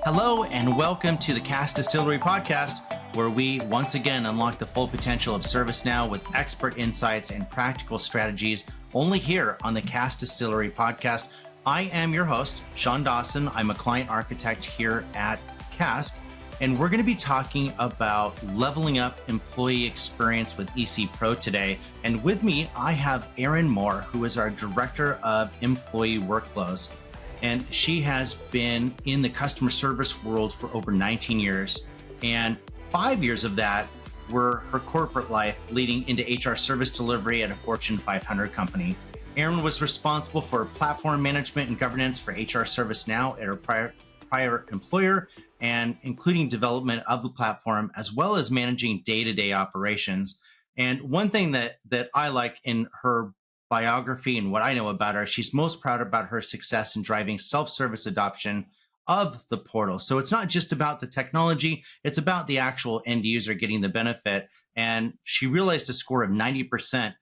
Hello and welcome to the Cast Distillery podcast, where we once again unlock the full potential of ServiceNow with expert insights and practical strategies only here on the Cast Distillery podcast. I am your host, Sean Dawson. I'm a client architect here at Cast, and we're going to be talking about leveling up employee experience with EC Pro today. And with me, I have Erin Moore, who is our Director of Employee Workflows. And she has been in the customer service world for over 19 years. And 5 years of that were her corporate life leading into HR service delivery at a Fortune 500 company. Erin was responsible for platform management and governance for HR ServiceNow at her prior employer, and including development of the platform, as well as managing day-to-day operations. And one thing that I like in her biography and what I know about her, she's most proud about her success in driving self-service adoption of the portal. So it's not just about the technology, it's about the actual end user getting the benefit. And she realized a score of 90%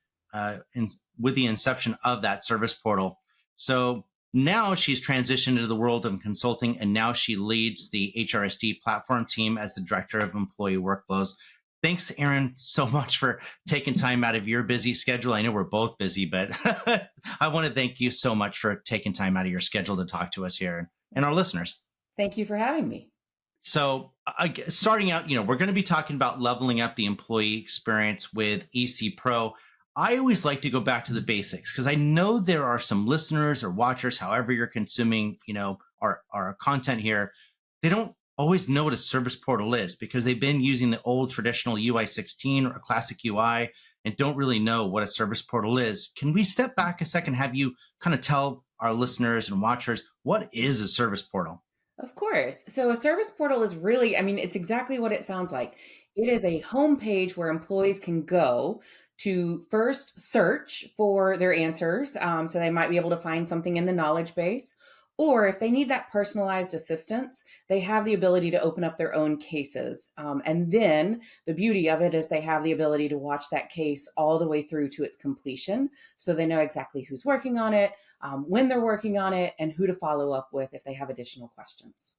with the inception of that service portal. So now she's transitioned into the world of consulting, and now she leads the HRSD platform team as the Director of Employee Workflows. Thanks, Erin, so much for taking time out of your busy schedule. I know we're both busy, but I want to thank you so much for taking time out of your schedule to talk to us here and our listeners. Thank you for having me. So starting out, we're going to be talking about leveling up the employee experience with EC Pro. I always like to go back to the basics because I know there are some listeners or watchers, however you're consuming, our content here. They don't always know what a service portal is because they've been using the old traditional UI 16 or classic UI and don't really know what a service portal is. Can we step back a second, have you kind of tell our listeners and watchers what is a service portal? Of course. So a service portal is really, it's exactly what it sounds like. It is a homepage where employees can go to first search for their answers. So they might be able to find something in the knowledge base. Or if they need that personalized assistance, they have the ability to open up their own cases. And then the beauty of it is they have the ability to watch that case all the way through to its completion. So they know exactly who's working on it, when they're working on it, and who to follow up with if they have additional questions.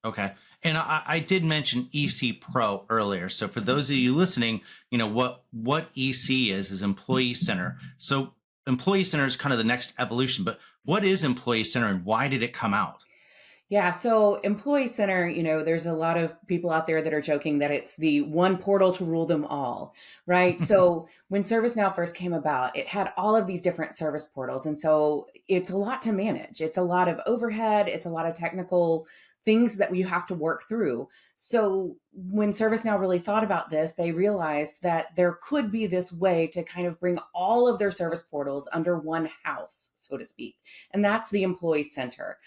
Okay. And I did mention EC Pro earlier. So for those of you listening, what EC is Employee Center. So Employee Center is kind of the next evolution, but what is Employee Center and why did it come out? Yeah, so Employee Center, there's a lot of people out there that are joking that it's the one portal to rule them all, right? So when ServiceNow first came about, it had all of these different service portals. And so it's a lot to manage. It's a lot of overhead. It's a lot of technical things that you have to work through. So when ServiceNow really thought about this, they realized that there could be this way to kind of bring all of their service portals under one house, so to speak. And that's the Employee Center.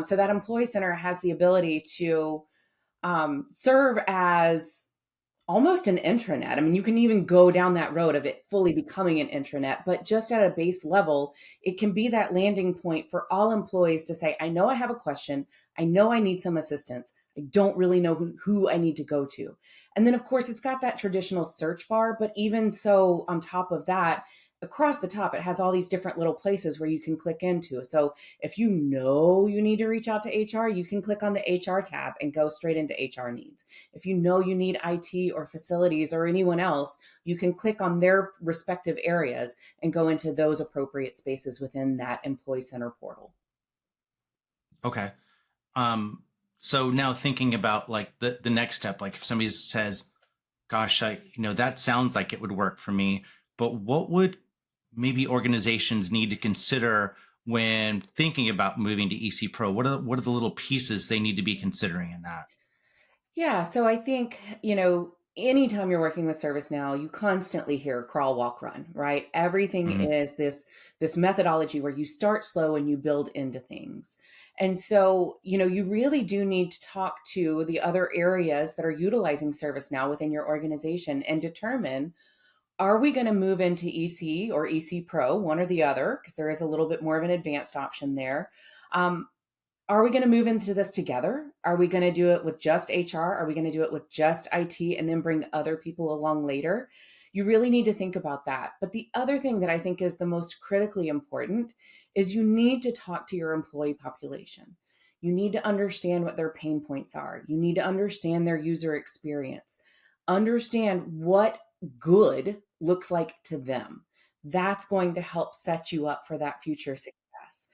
So that Employee Center has the ability to serve as almost an intranet. You can even go down that road of it fully becoming an intranet, but just at a base level, it can be that landing point for all employees to say, I know I have a question. I know I need some assistance. I don't really know who I need to go to. And then, of course, it's got that traditional search bar, but even so, on top of that, across the top, it has all these different little places where you can click into. So if you know you need to reach out to HR, you can click on the HR tab and go straight into HR needs. If you know you need IT or facilities or anyone else, you can click on their respective areas and go into those appropriate spaces within that Employee Center portal. Okay. So now thinking about like the next step, like if somebody says, gosh, that sounds like it would work for me, but what would maybe organizations need to consider when thinking about moving to EC Pro? What are the little pieces they need to be considering in that? Yeah, so I think, anytime you're working with ServiceNow, you constantly hear crawl, walk, run, right? Everything is this methodology where you start slow and you build into things. And so, you really do need to talk to the other areas that are utilizing ServiceNow within your organization and determine, are we going to move into EC or EC Pro, one or the other, because there is a little bit more of an advanced option there. Are we going to move into this together? Are we going to do it with just HR? Are we going to do it with just IT and then bring other people along later? You really need to think about that. But the other thing that I think is the most critically important is you need to talk to your employee population. You need to understand what their pain points are. You need to understand their user experience. Understand what good looks like to them. That's going to help set you up for that future success.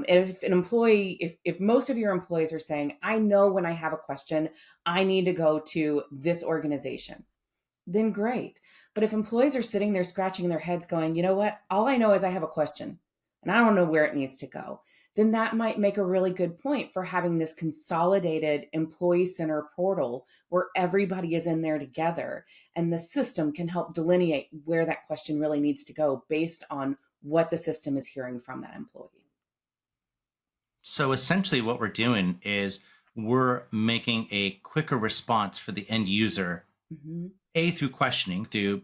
If an employee, if most of your employees are saying, I know when I have a question, I need to go to this organization, then great. But if employees are sitting there scratching their heads going, you know what, all I know is I have a question and I don't know where it needs to go, then that might make a really good point for having this consolidated employee center portal where everybody is in there together and the system can help delineate where that question really needs to go based on what the system is hearing from that employee. So essentially what we're doing is we're making a quicker response for the end user, Mhm. through questioning, through,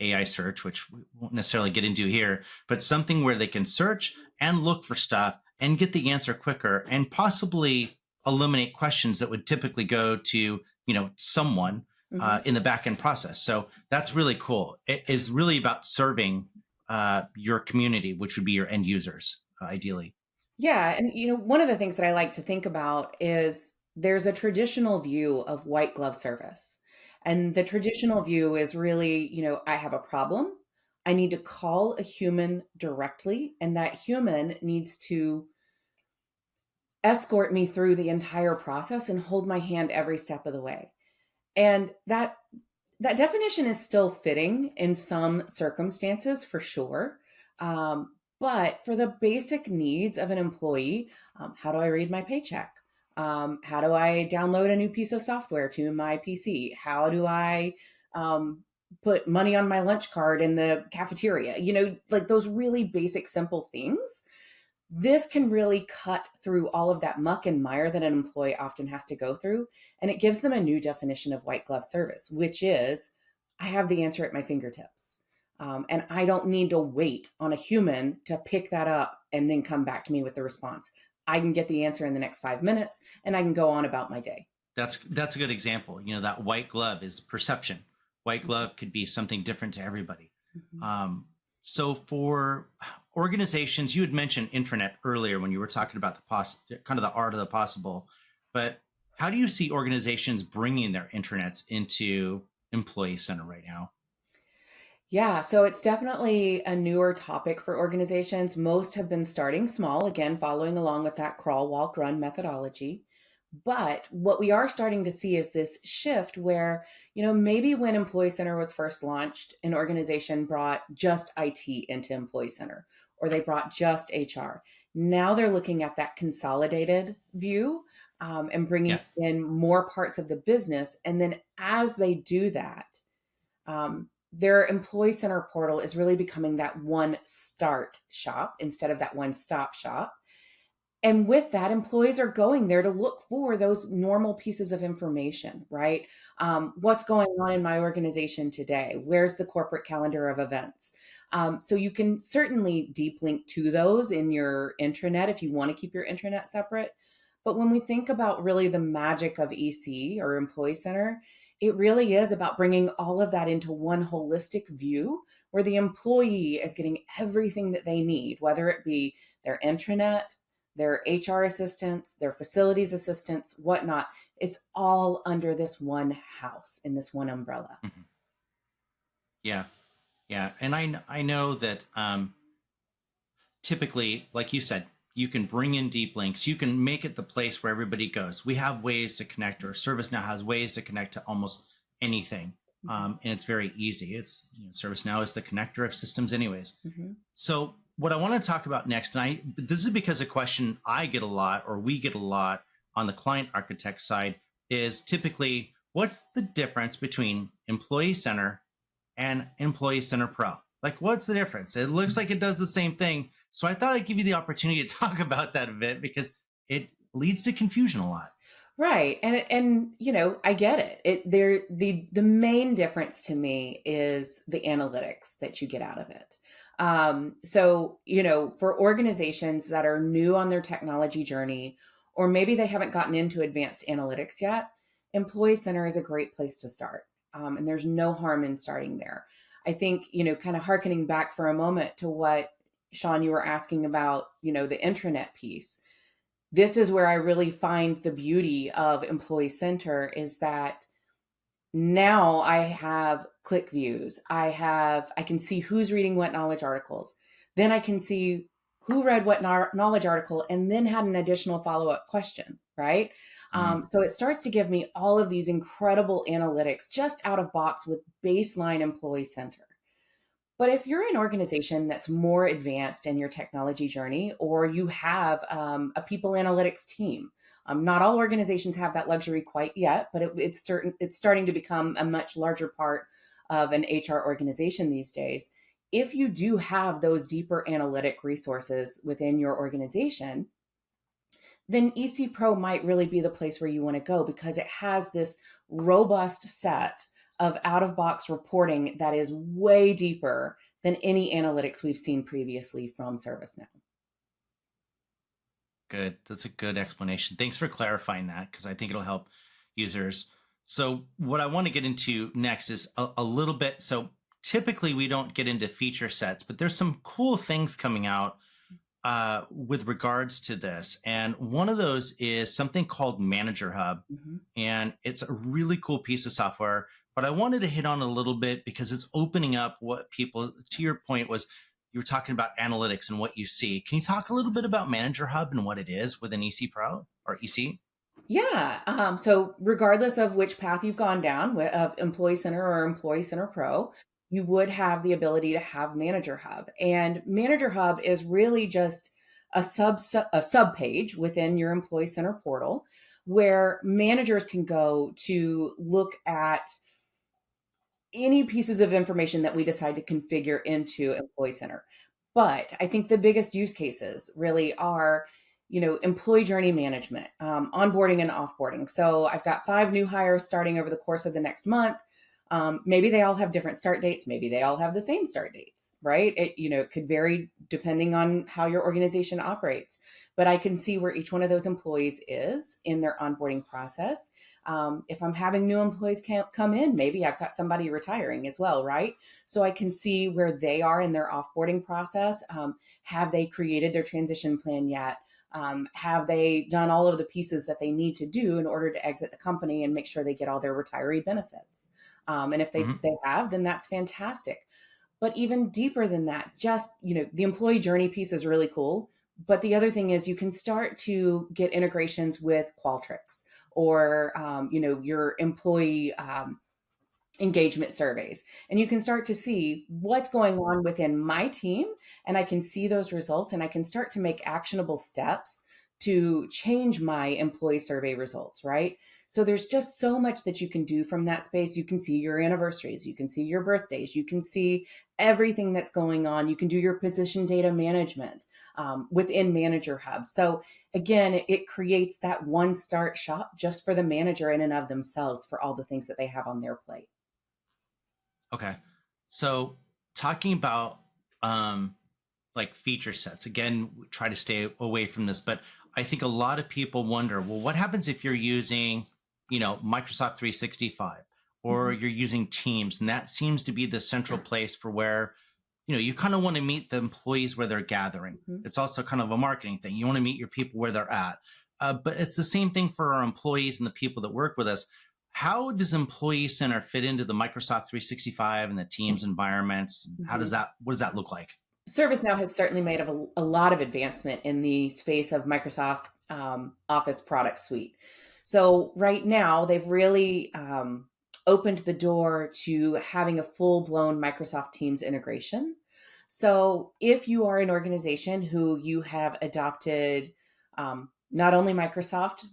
AI search, which we won't necessarily get into here, but something where they can search and look for stuff and get the answer quicker and possibly eliminate questions that would typically go to, someone Mhm. in the back end process. So that's really cool. It is really about serving your community, which would be your end users, ideally. Yeah, and one of the things that I like to think about is there's a traditional view of white glove service. And the traditional view is really, I have a problem. I need to call a human directly, and that human needs to escort me through the entire process and hold my hand every step of the way. And that definition is still fitting in some circumstances for sure. But for the basic needs of an employee, how do I read my paycheck? How do I download a new piece of software to my PC? How do I put money on my lunch card in the cafeteria? Like those really basic, simple things. This can really cut through all of that muck and mire that an employee often has to go through. And it gives them a new definition of white glove service, which is I have the answer at my fingertips. And I don't need to wait on a human to pick that up and then come back to me with the response. I can get the answer in the next 5 minutes and I can go on about my day. That's a good example. That white glove is perception. White glove could be something different to everybody. Mhm. So for organizations, you had mentioned intranet earlier when you were talking about kind of the art of the possible. But how do you see organizations bringing their intranets into Employee Center right now? Yeah, so it's definitely a newer topic for organizations. Most have been starting small, again, following along with that crawl, walk, run methodology. But what we are starting to see is this shift where, maybe when Employee Center was first launched, an organization brought just IT into Employee Center or they brought just HR. Now they're looking at that consolidated view and bringing Yeah. in more parts of the business. And then as they do that, their employee center portal is really becoming that one start shop instead of that one stop shop. And with that, employees are going there to look for those normal pieces of information, right? What's going on in my organization today? Where's the corporate calendar of events? So you can certainly deep link to those in your intranet if you want to keep your intranet separate. But when we think about really the magic of EC or Employee Center, it really is about bringing all of that into one holistic view where the employee is getting everything that they need, whether it be their intranet, their HR assistants, their facilities assistants, whatnot. It's all under this one house in this one umbrella. Mhm. Yeah. Yeah. And I know that typically, like you said, you can bring in deep links. You can make it the place where everybody goes. We have ways to connect, or ServiceNow has ways to connect to almost anything. Mhm. And it's very easy. ServiceNow is the connector of systems anyways. Mhm. So what I want to talk about next, and this is because a question I get a lot, or we get a lot on the client architect side, is typically what's the difference between Employee Center and Employee Center Pro? Like, what's the difference? It looks like it does the same thing. So I thought I'd give you the opportunity to talk about that a bit because it leads to confusion a lot. Right. And I get it. The main difference to me is the analytics that you get out of it. So, for organizations that are new on their technology journey, or maybe they haven't gotten into advanced analytics yet, Employee Center is a great place to start. And there's no harm in starting there. I think, kind of hearkening back for a moment to what Sean, you were asking about, the intranet piece. this is where I really find the beauty of Employee Center is that now I have click views. I can see who's reading what knowledge articles. Then I can see who read what knowledge article and then had an additional follow-up question, right? Mm. So it starts to give me all of these incredible analytics just out of box with baseline Employee Center. But if you're an organization that's more advanced in your technology journey, or you have a people analytics team, not all organizations have that luxury quite yet, but it's starting to become a much larger part of an HR organization these days. If you do have those deeper analytic resources within your organization, then EC Pro might really be the place where you want to go because it has this robust set of out of box reporting that is way deeper than any analytics we've seen previously from ServiceNow. Good. That's a good explanation. Thanks for clarifying that because I think it'll help users. So, what I want to get into next is a little bit. So, typically we don't get into feature sets, but there's some cool things coming out with regards to this. And one of those is something called Manager Hub. Mhm. And it's a really cool piece of software. But I wanted to hit on a little bit because it's opening up what people, to your point, was you were talking about analytics and what you see. Can you talk a little bit about Manager Hub and what it is within EC Pro or EC? Yeah. So regardless of which path you've gone down of Employee Center or Employee Center Pro, you would have the ability to have Manager Hub. And Manager Hub is really just a sub page within your Employee Center portal where managers can go to look at any pieces of information that we decide to configure into Employee Center. But I think the biggest use cases really are, employee journey management, onboarding and offboarding. So I've got 5 new hires starting over the course of the next month. Maybe they all have different start dates. Maybe they all have the same start dates, right? It could vary depending on how your organization operates. But I can see where each one of those employees is in their onboarding process. If I'm having new employees come in, maybe I've got somebody retiring as well, right? So I can see where they are in their offboarding process. Have they created their transition plan yet? Have they done all of the pieces that they need to do in order to exit the company and make sure they get all their retiree benefits? And if Mhm. they have, then that's fantastic. But even deeper than that, just, the employee journey piece is really cool. But the other thing is you can start to get integrations with Qualtrics or, your employee engagement surveys. And you can start to see what's going on within my team. And I can see those results and I can start to make actionable steps to change my employee survey results, right? So there's just so much that you can do from that space. You can see your anniversaries, you can see your birthdays, you can see everything that's going on. You can do your position data management within Manager Hub. So again, it creates that one start shop just for the manager in and of themselves for all the things that they have on their plate. Okay. So, talking about like feature sets, again, we try to stay away from this, but I think a lot of people wonder, well, what happens if you're using, Microsoft 365 or Mhm. you're using Teams? And that seems to be the central place for where, you kind of want to meet the employees where they're gathering. Mhm. It's also kind of a marketing thing. You want to meet your people where they're at. But it's the same thing for our employees and the people that work with us. How does Employee Center fit into the Microsoft 365 and the Teams environments? Mhm. What does that look like? ServiceNow has certainly made a lot of advancement in the space of Microsoft Office product suite. So right now, they've really opened the door to having a full blown Microsoft Teams integration. So if you are an organization who you have adopted not only Microsoft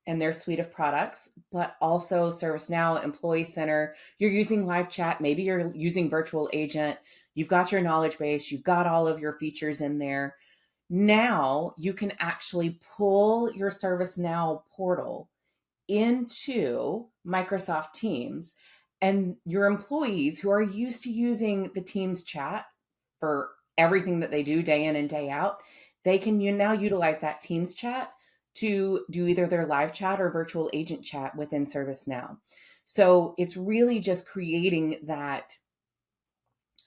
and their suite of products, but also ServiceNow, Employee Center, you're using live chat, maybe you're using virtual agent, you've got your knowledge base, you've got all of your features in there. Now you can actually pull your ServiceNow portal into Microsoft Teams, and your employees who are used to using the Teams chat for everything that they do day in and day out, they can now utilize that Teams chat to do either their live chat or virtual agent chat within ServiceNow. So it's really just creating that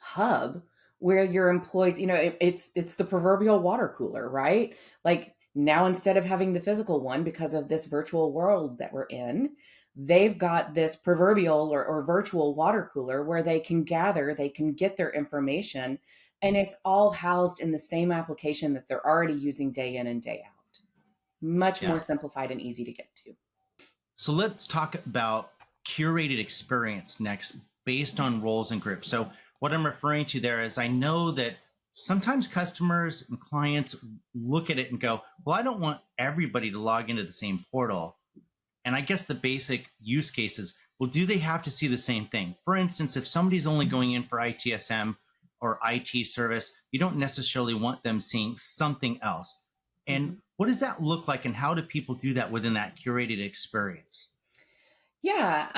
hub where your employees, it's the proverbial water cooler, right? Like Now, instead of having the physical one because of this virtual world that we're in, they've got this proverbial or virtual water cooler where they can gather, they can get their information, and it's all housed in the same application that they're already using day in and day out. Much more Yeah. simplified and easy to get to. So let's talk about curated experience next based on roles and groups. So what I'm referring to there is I know that sometimes customers and clients look at it and go, well, I don't want everybody to log into the same portal. And I guess the basic use cases, well, do they have to see the same thing? For instance, if somebody's only going in for ITSM or IT service, you don't necessarily want them seeing something else. And what does that look like, and how do people do that within that curated experience? Yeah,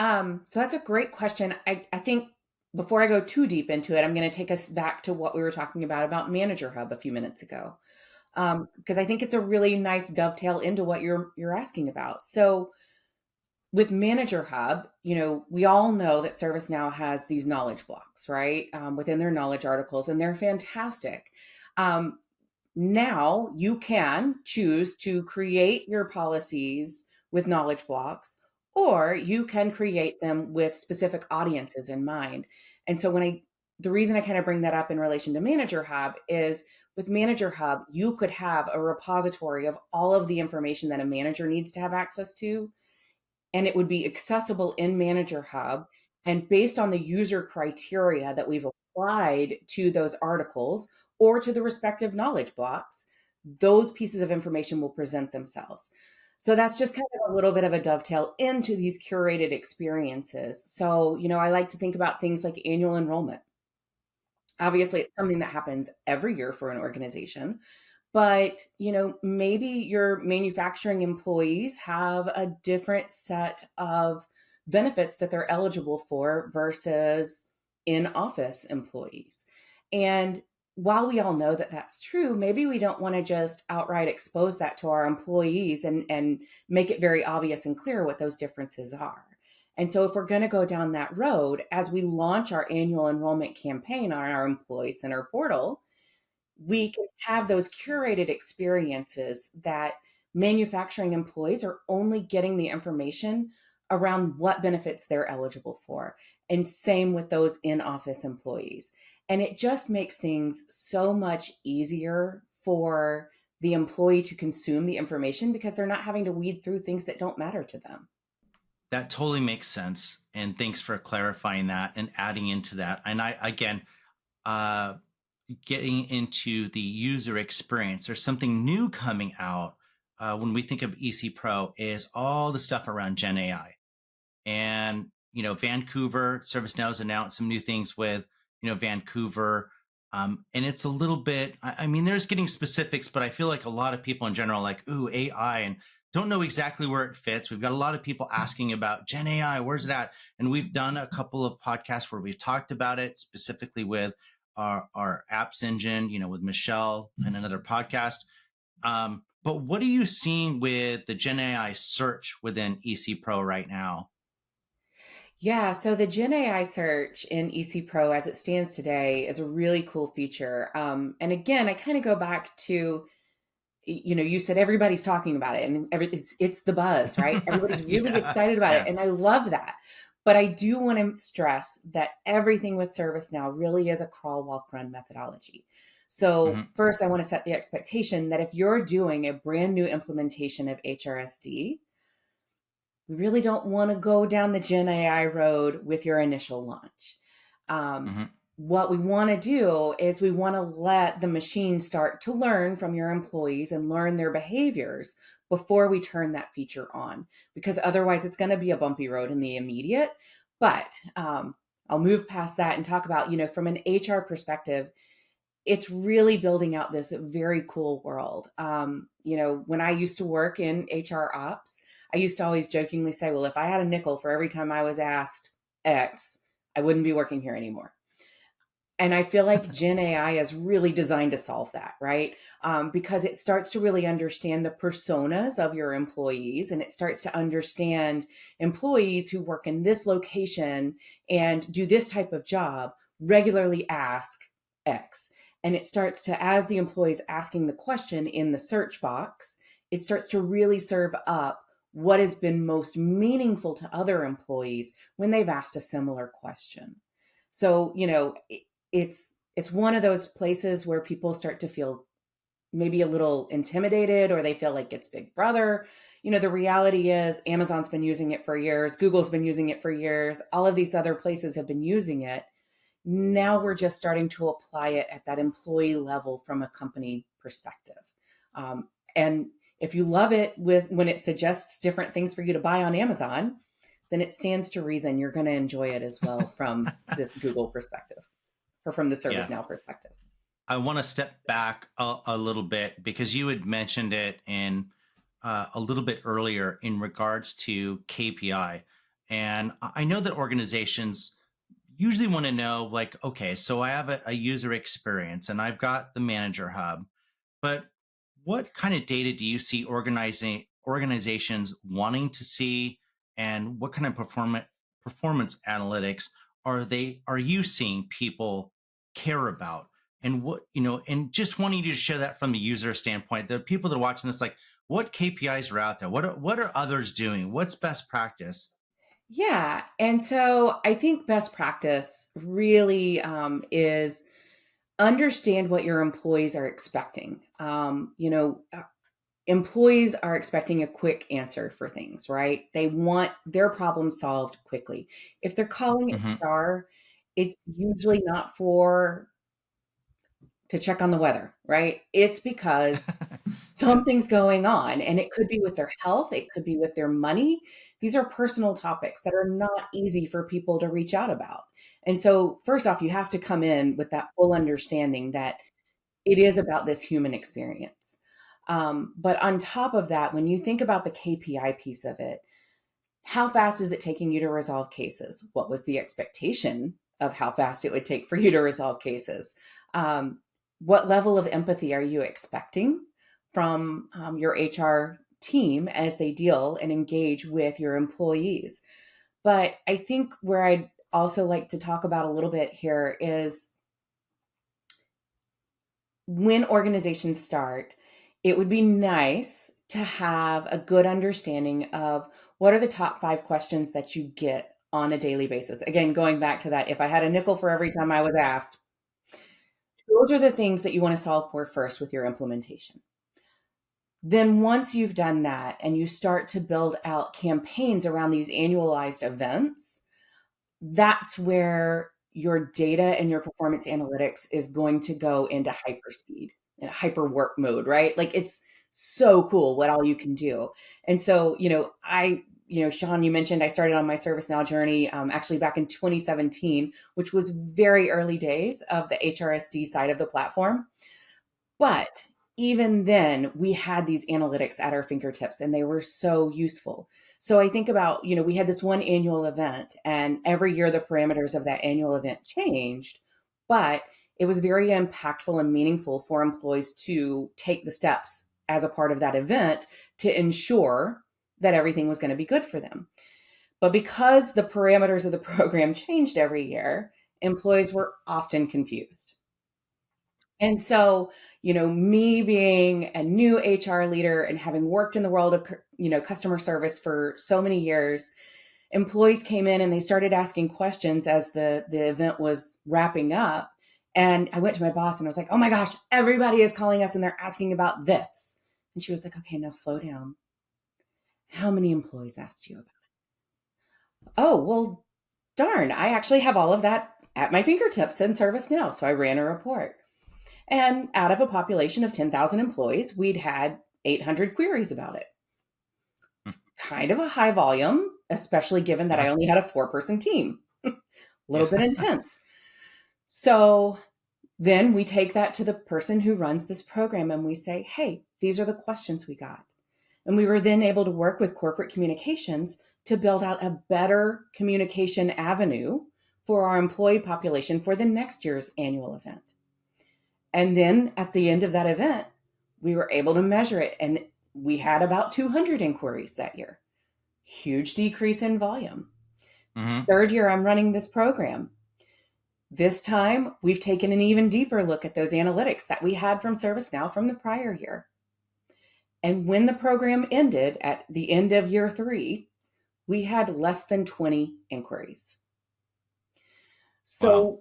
so that's a great question. I think before I go too deep into it, I'm going to take us back to what we were talking about Manager Hub a few minutes ago, because I think it's a really nice dovetail into what you're asking about. So with Manager Hub, we all know that ServiceNow has these knowledge blocks, right, within their knowledge articles, and they're fantastic. Um, Now you can choose to create your policies with knowledge blocks, or you can create them with specific audiences in mind. And so the reason I kind of bring that up in relation to Manager Hub is with Manager Hub, you could have a repository of all of the information that a manager needs to have access to, and it would be accessible in Manager Hub. And based on the user criteria that we've applied to those articles or to the respective knowledge blocks, those pieces of information will present themselves. So that's just kind of a little bit of a dovetail into these curated experiences. So, I like to think about things like annual enrollment. Obviously, it's something that happens every year for an organization, but maybe your manufacturing employees have a different set of benefits that they're eligible for versus in-office employees. And while we all know that that's true, maybe we don't want to just outright expose that to our employees and make it very obvious and clear what those differences are. And so if we're going to go down that road, as we launch our annual enrollment campaign on our Employee Center portal, we can have those curated experiences that manufacturing employees are only getting the information around what benefits they're eligible for. And same with those in-office employees. And it just makes things so much easier for the employee to consume the information because they're not having to weed through things that don't matter to them. That totally makes sense. And thanks for clarifying that and adding into that. And again, getting into the user experience, there's something new coming out when we think of EC Pro is all the stuff around Gen AI. And, Vancouver, ServiceNow's announced some new things with, Vancouver. And it's a little bit, I mean, there's getting specifics, but I feel like a lot of people in general are like, ooh, AI, and don't know exactly where it fits. We've got a lot of people asking about Gen AI, where's it at? And we've done a couple of podcasts where we've talked about it specifically with our apps engine, with Michelle and another podcast. But what are you seeing with the Gen AI search within EC Pro right now? Yeah, so the Gen AI search in EC Pro as it stands today is a really cool feature. And again, I kind of go back to, you said everybody's talking about it and it's the buzz, right? Everybody's really Yeah, excited about it. yeah. And I love that. But I do want to stress that everything with ServiceNow really is a crawl, walk, run methodology. So Mhm. first, I want to set the expectation that if you're doing a brand new implementation of HRSD, we really don't want to go down the Gen AI road with your initial launch. Um, Mhm. what we want to do is we want to let the machine start to learn from your employees and learn their behaviors before we turn that feature on, because otherwise it's going to be a bumpy road in the immediate. But I'll move past that and talk about, from an HR perspective, it's really building out this very cool world. When I used to work in HR ops, I used to always jokingly say, well, if I had a nickel for every time I was asked X, I wouldn't be working here anymore. And I feel like Gen AI is really designed to solve that, right? Because it starts to really understand the personas of your employees, and it starts to understand employees who work in this location and do this type of job regularly ask X. And it starts to, as the employee's asking the question in the search box, it starts to really serve up what has been most meaningful to other employees when they've asked a similar question. So, it's one of those places where people start to feel maybe a little intimidated, or they feel like it's Big Brother. The reality is Amazon's been using it for years, Google's been using it for years, all of these other places have been using it. Now we're just starting to apply it at that employee level from a company perspective. And if you love it when it suggests different things for you to buy on Amazon, then it stands to reason you're going to enjoy it as well from this Google perspective, or from the Yeah. ServiceNow perspective. I want to step back a little bit, because you had mentioned it in a little bit earlier in regards to KPI. And I know that organizations usually want to know, like, okay, so I have a user experience and I've got the manager hub, but what kind of data do you see organizations wanting to see, and what kind of performance analytics are you seeing people care about? And and just wanting you to share that from the user standpoint, the people that are watching this, like, what KPIs are out there? What are others doing? What's best practice? Yeah. And so I think best practice really is understand what your employees are expecting. Employees are expecting a quick answer for things, right? They want their problem solved quickly. If they're calling it Hmm. star, it's usually not to check on the weather, right? It's because Yeah. something's going on, and it could be with their health, it could be with their money. These are personal topics that are not easy for people to reach out about. And so, first off, you have to come in with that full understanding that it is about this human experience. But on top of that, when you think about the KPI piece of it, how fast is it taking you to resolve cases? What was the expectation of how fast it would take for you to resolve cases? Um, what level of empathy are you expecting from your HR team as they deal and engage with your employees? But I think where I'd also like to talk about a little bit here is when organizations start, it would be nice to have a good understanding of what are the top 5 questions that you get on a daily basis. Again, going back to that, if I had a nickel for every time I was asked, those are the things that you want to solve for first with your implementation. Then once you've done that and you start to build out campaigns around these annualized events, that's where your data and your performance analytics is going to go into hyperspeed and hyper work mode, right? Like, it's so cool what all you can do. And so, Sean, you mentioned I started on my ServiceNow journey actually back in 2017, which was very early days of the HRSD side of the platform. But even then, we had these analytics at our fingertips and they were so useful. So I think about, we had this one annual event, and every year the parameters of that annual event changed, but it was very impactful and meaningful for employees to take the steps as a part of that event to ensure that everything was going to be good for them. But because the parameters of the program changed every year, employees were often confused. And so, me being a new HR leader and having worked in the world of, customer service for so many years, employees came in and they started asking questions as the event was wrapping up. And I went to my boss and I was like, oh my gosh, everybody is calling us and they're asking about this. And she was like, okay, now slow down. How many employees asked you about it? Oh, well, darn, I actually have all of that at my fingertips in ServiceNow. So I ran a report. And out of a population of 10,000 employees, we'd had 800 queries about it. Hmm. It's kind of a high volume, especially given that I Yeah. only had a 4-person team. A little bit Yeah. intense. So then we take that to the person who runs this program and we say, hey, these are the questions we got. And we were then able to work with corporate communications to build out a better communication avenue for our employee population for the next year's annual event. And then at the end of that event, we were able to measure it. And we had about 200 inquiries that year. Huge decrease in volume. Hmm. Third year, I'm running this program. This time, we've taken an even deeper look at those analytics that we had from ServiceNow from the prior year. And when the program ended at the end of year 3, we had less than 20 inquiries. Wow. So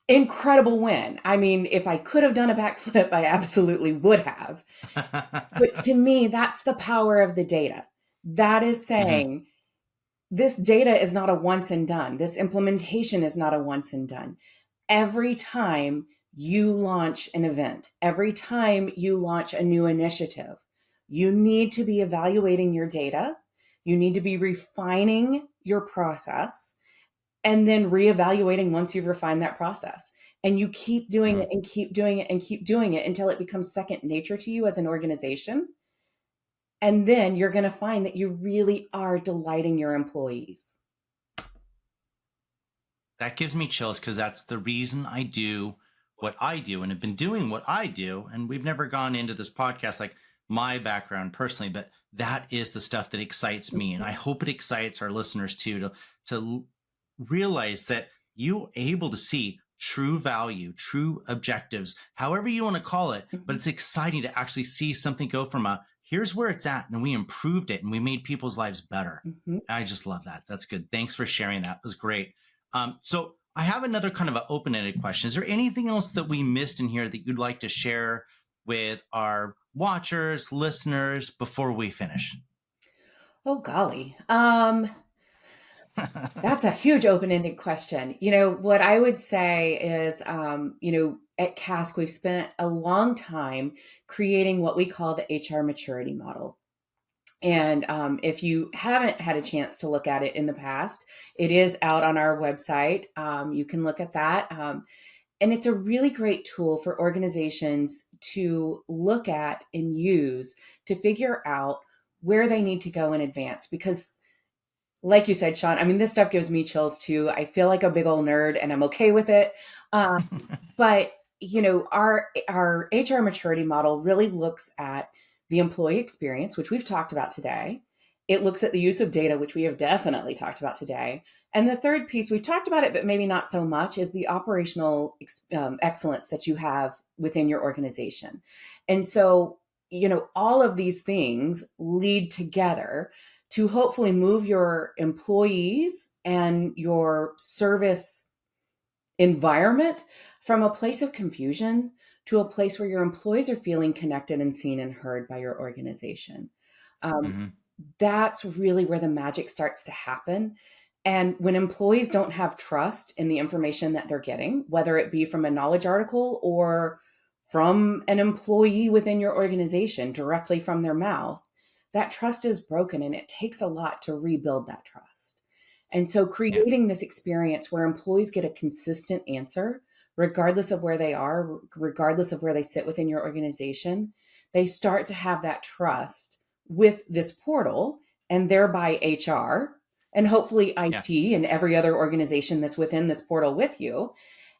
incredible win. I mean, if I could have done a backflip, I absolutely would have. But to me, that's the power of the data. That is saying, this data is not a once and done. This implementation is not a once and done. Every time you launch an event, every time you launch a new initiative, you need to be evaluating your data. You need to be refining your process and then reevaluating once you've refined that process. And you keep doing it and keep doing it and keep doing it until it becomes second nature to you as an organization. And then you're going to find that you really are delighting your employees. That gives me chills because that's the reason I do what I do and have been doing what I do. And we've never gone into this podcast like my background personally, but that is the stuff that excites me. And I hope it excites our listeners too, to realize that you're able to see true value, true objectives, however you want to call it. But it's exciting to actually see something go from here's where it's at, and we improved it and we made people's lives better. I just love that. That's good. Thanks for sharing that. It was great. So I have another kind of an open-ended question. Is there anything else that we missed in here that you'd like to share with our watchers, listeners before we finish? Oh, golly. That's a huge open-ended question. What I would say is, at Cask, we've spent a long time creating what we call the HR maturity model. And if you haven't had a chance to look at it in the past, it is out on our website. You can look at that. And it's a really great tool for organizations to look at and use to figure out where they need to go in advance. Because like you said, Sean, I mean, this stuff gives me chills too. I feel like a big old nerd and I'm okay with it. But, our HR maturity model really looks at the employee experience, which we've talked about today. It looks at the use of data, which we have definitely talked about today. And the third piece, we've talked about it, but maybe not so much, is the operational excellence that you have within your organization. And so, all of these things lead together to hopefully move your employees and your service environment from a place of confusion to a place where your employees are feeling connected and seen and heard by your organization. That's really where the magic starts to happen. And when employees don't have trust in the information that they're getting, whether it be from a knowledge article or from an employee within your organization directly from their mouth, that trust is broken, and it takes a lot to rebuild that trust. And so creating this experience where employees get a consistent answer, regardless of where they are, regardless of where they sit within your organization, they start to have that trust with this portal and thereby HR and hopefully IT and every other organization that's within this portal with you.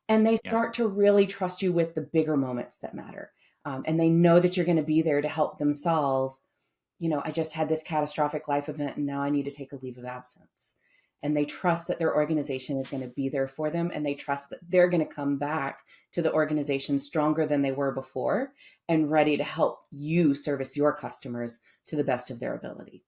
And they start to really trust you with the bigger moments that matter. And they know that you're going to be there to help them solve, I just had this catastrophic life event and now I need to take a leave of absence. And they trust that their organization is going to be there for them. And they trust that they're going to come back to the organization stronger than they were before and ready to help you service your customers to the best of their ability.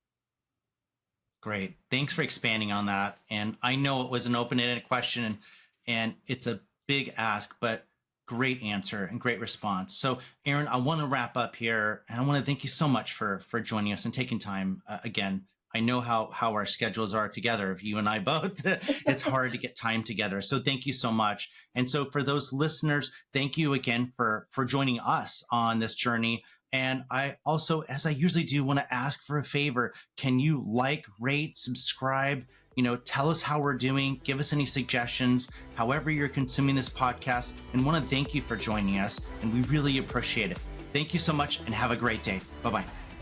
Great. Thanks for expanding on that. And I know it was an open-ended question and it's a big ask, but great answer and great response. So, Erin, I want to wrap up here, and I want to thank you so much for joining us and taking time. Again, I know how our schedules are together, you and I both. It's hard to get time together. So thank you so much. And so for those listeners, thank you again for joining us on this journey. And I also, as I usually do, want to ask for a favor. Can you like, rate, subscribe? Tell us how we're doing. Give us any suggestions, however you're consuming this podcast. And want to thank you for joining us. And we really appreciate it. Thank you so much and have a great day. Bye-bye.